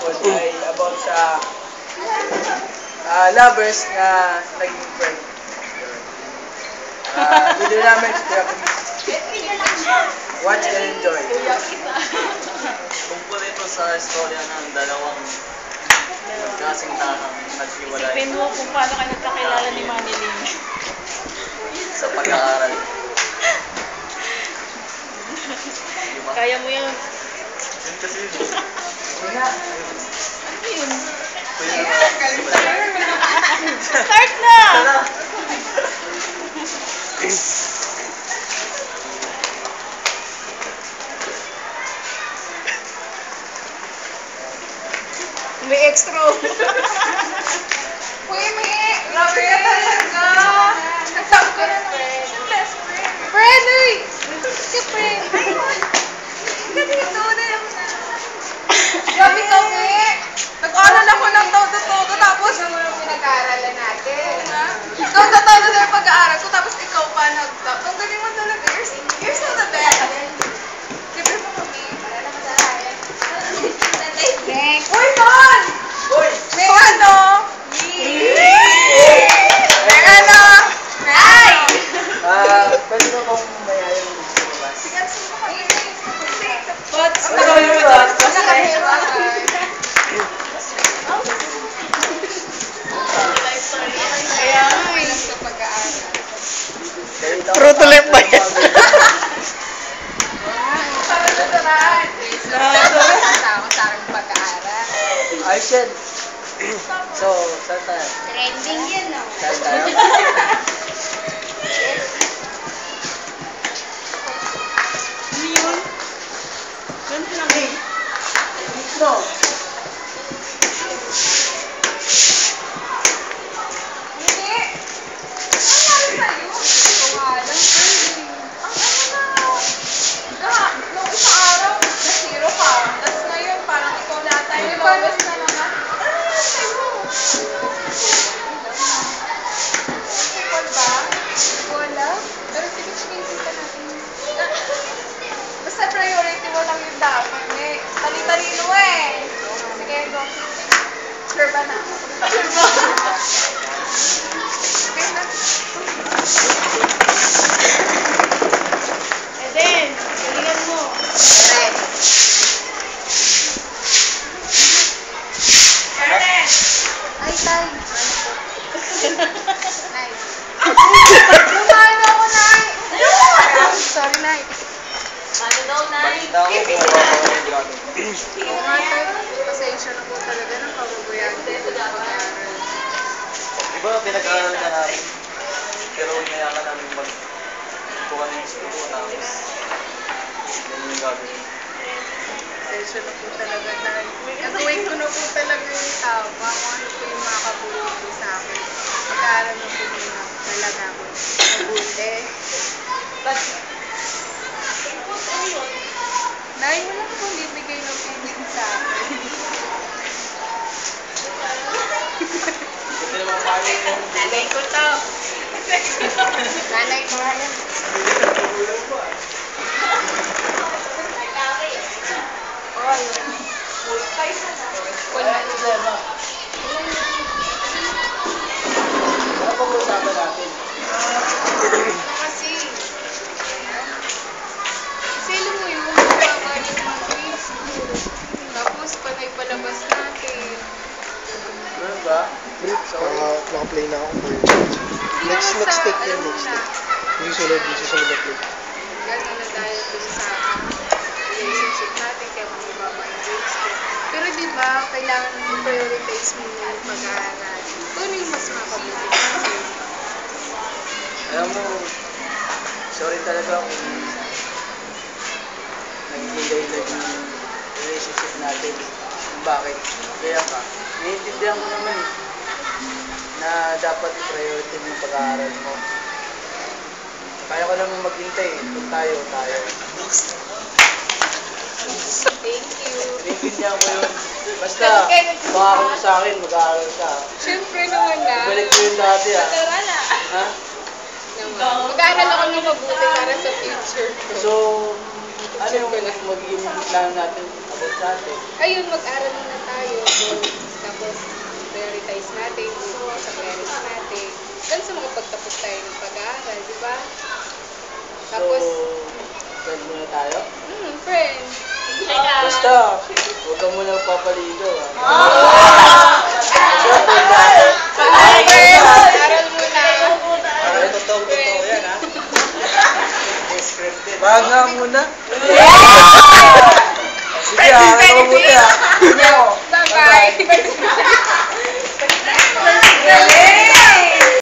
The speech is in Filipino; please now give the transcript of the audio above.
tungkol ay about sa lovers na naging friend. Video namin sa watch and enjoy. Tungkol ito sa istorya ng dalawang kasing tanang naghiwalay Isipin mo kung paano ka nagkakilala ni Manilyn. sa pag-aaral. Kaya mo yun. Yun kasi yun. Una, Ano yun? Pwede Start na! May extra. Uy, may grabe ka talaga. Nagsabi ko na best friend. Friend, uy! Si friend. Ganito, dala mo na. Grabe ka, uy. Nag-aaral ako ng todo-todo, tapos pinag-aaralan natin. Todo-todo na yung pag-aaral ko, tapos ikaw pa ang galing mo talaga. You're so the best. Libre mo kami. Para naman sa akin. Next. Uy, Ton! uy! May ano? May ano? Ay! Pwede mo bang mayayaw mo sa labas? Sige, sumo ko. What's Ano ba yun ba? Kaya nga eh. Sa pag-aaral. Protolep ba yan? Para sa taran. Kasama sa aking pag-aaral. Ayos yan. So, saan tayo? Trending yan, no? Saan tayo? Ano yun? Ganun lang eh. No. Hindi. Ano nangyari sa'yo? Kawalan. Ang ano na. Nung isang araw, na-zero ka. Tapos ngayon, parang ikaw na tayo. May lowest na naman. Ano nangyari sa'yo? Equal ba? Wala. Pero sige, sige natin. Basta priority mo lang yung dapat. Eh. Tali-talino eh. Sige, go. Sure ba na? Sure ba? Sige na. Eden, galingan mo. Ready. Karen! Ay, tay. Nice. Kumain ako, Nay. Sorry, Nay. Ano daw, Nay? Balita ko kung mapapawag Oo nga, tay. Pasensya na po talaga ng kababayan ko sa pag-aaral. Diba pinag-aaral ka namin? Pero hinaya ka namin mag-buka ng gusto ko tapos ganun yung gagawin. Pasensya na po talaga, Nay. Nagawin ko na po talaga yung tama. Kung ano po yung makabuti po sa akin. Pag-aaral na po muna talaga ako. Mabuti. Nay, wala ko pong bibigay ng opinion sa akin. Hindi naman kaya yung Nanay ko to. Nanay ko yan. ulang mo ah. Wala. Problema. Ano pa usapan natin? Ano kasi? Kasi alam mo yun, magkakalit ng quiz. Tapos panay palabas natin. Ano ba? So, naka-play na ako for Hindi next naman sa, take alam yun, mo next na, take. Yung susunod na play. gano'n na dahil dun sa relationship natin, kaya mababa yung grades ko. Pero di ba, kailangan i-prioritize mo yung pag-aaral. Kung ano yung mas makabuti kasi. Alam mo, sorry talaga kung naging dahilan yung relationship natin. Kung bakit? Kaya ka. Naiintindihan ko naman eh, na dapat priority mo yung pag-aaral mo. Kaya ko naman maghintay eh. Kung tayo. Thank you. Naiintindihan ko yun. Basta, pangako mo sa akin, mag-aaral ka. Siyempre naman na. Balik mo yun dati ah. Wala. Ha? Mag-aaral ako ng mabuti para sa future ko. So, ano yung magiging plano natin about sa atin? Ayun, mag-aral muna tayo. Tapos, prioritize natin sa parents natin. Ganun sa makapagtapos tayo ng pag-aaral, di ba? So, Tapos, friend muna tayo? friend. Basta, huwag ka muna papaligo. Friend, aral muna. Ay, totoo yan, ha? Scripted. Baga nga muna. Sige, ako muna. Bye-bye.